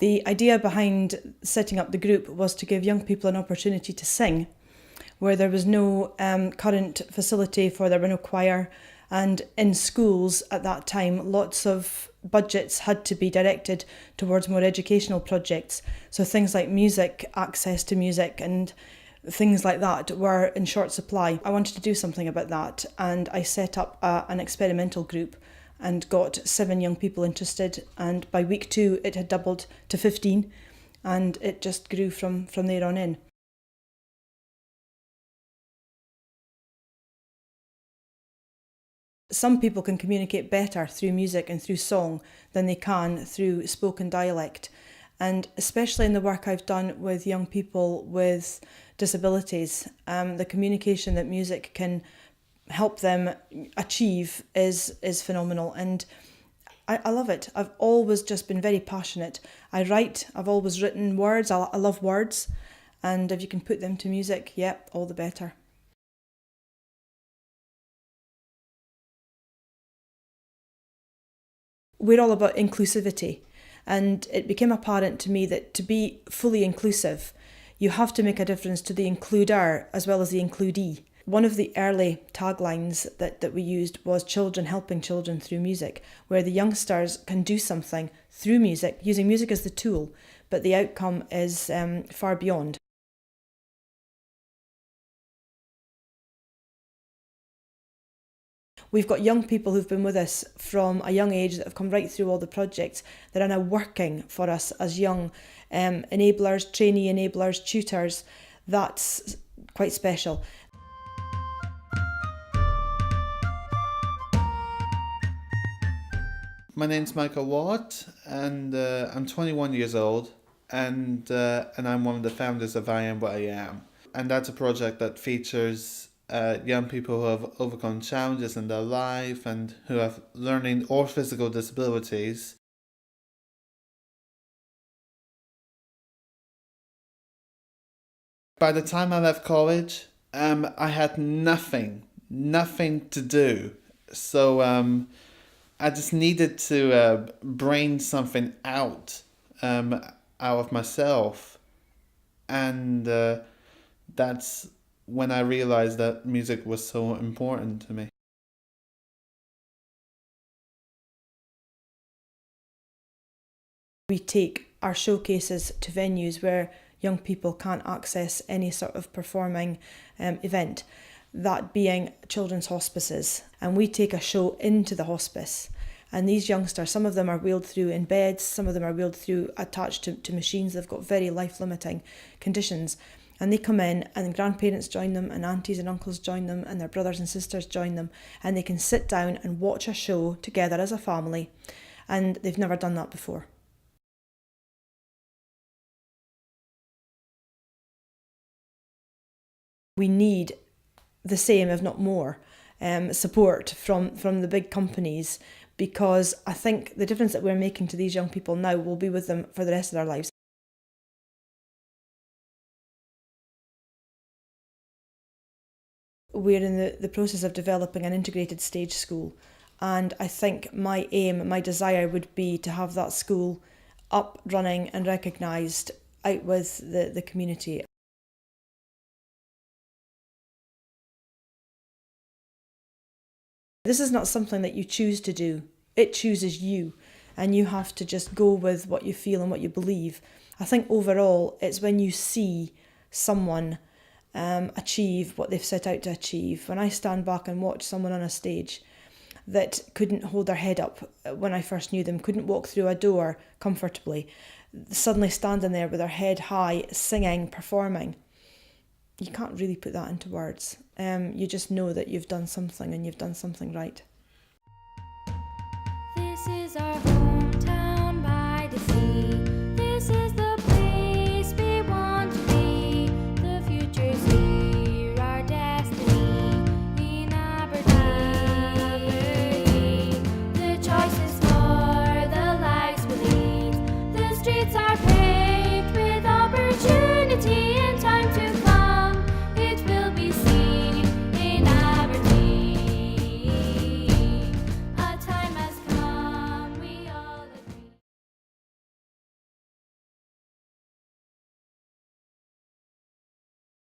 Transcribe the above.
The idea behind setting up the group was to give young people an opportunity to sing, where there was no current facility for there were no choir, and in schools at that time lots of budgets had to be directed towards more educational projects. So things like music, access to music and things like that were in short supply. I wanted to do something about that, and I set up an experimental group and got 7 young people interested, and by week 2 it had doubled to 15, and it just grew from there on in. Some people can communicate better through music and through song than they can through spoken dialect. And especially in the work I've done with young people with disabilities, the communication that music can help them achieve is phenomenal. And I love it. I've always just been very passionate. I write, I've always written words. I love words. And if you can put them to music, yep, all the better. We're all about inclusivity, and it became apparent to me that to be fully inclusive, you have to make a difference to the includer as well as the includee. One of the early taglines that we used was children helping children through music, where the youngsters can do something through music, using music as the tool, but the outcome is far beyond. We've got young people who've been with us from a young age that have come right through all the projects that are now working for us as young enablers, trainee enablers, tutors. That's quite special. My name's Michael Watt, and I'm 21 years old, and I'm one of the founders of I Am What I Am. And that's a project that features young people who have overcome challenges in their life and who have learning or physical disabilities. By the time I left college, I had nothing to do. So I just needed to brain something out of myself, and that's when I realized that music was so important to me. We take our showcases to venues where young people can't access any sort of performing event, that being children's hospices. And we take a show into the hospice. And these youngsters, some of them are wheeled through in beds, some of them are wheeled through attached to machines. They've got very life-limiting conditions. And they come in and grandparents join them and aunties and uncles join them and their brothers and sisters join them, and they can sit down and watch a show together as a family, and they've never done that before. We need the same, if not more, support from the big companies, because I think the difference that we're making to these young people now will be with them for the rest of their lives. We're in the process of developing an integrated stage school, and I think my aim, my desire would be to have that school up, running and recognised out with the community. This is not something that you choose to do, it chooses you, and you have to just go with what you feel and what you believe. I think overall it's when you see someone achieve what they've set out to achieve. When I stand back and watch someone on a stage that couldn't hold their head up when I first knew them, couldn't walk through a door comfortably, suddenly standing there with their head high, singing, performing, you can't really put that into words. You just know that you've done something and you've done something right. This is our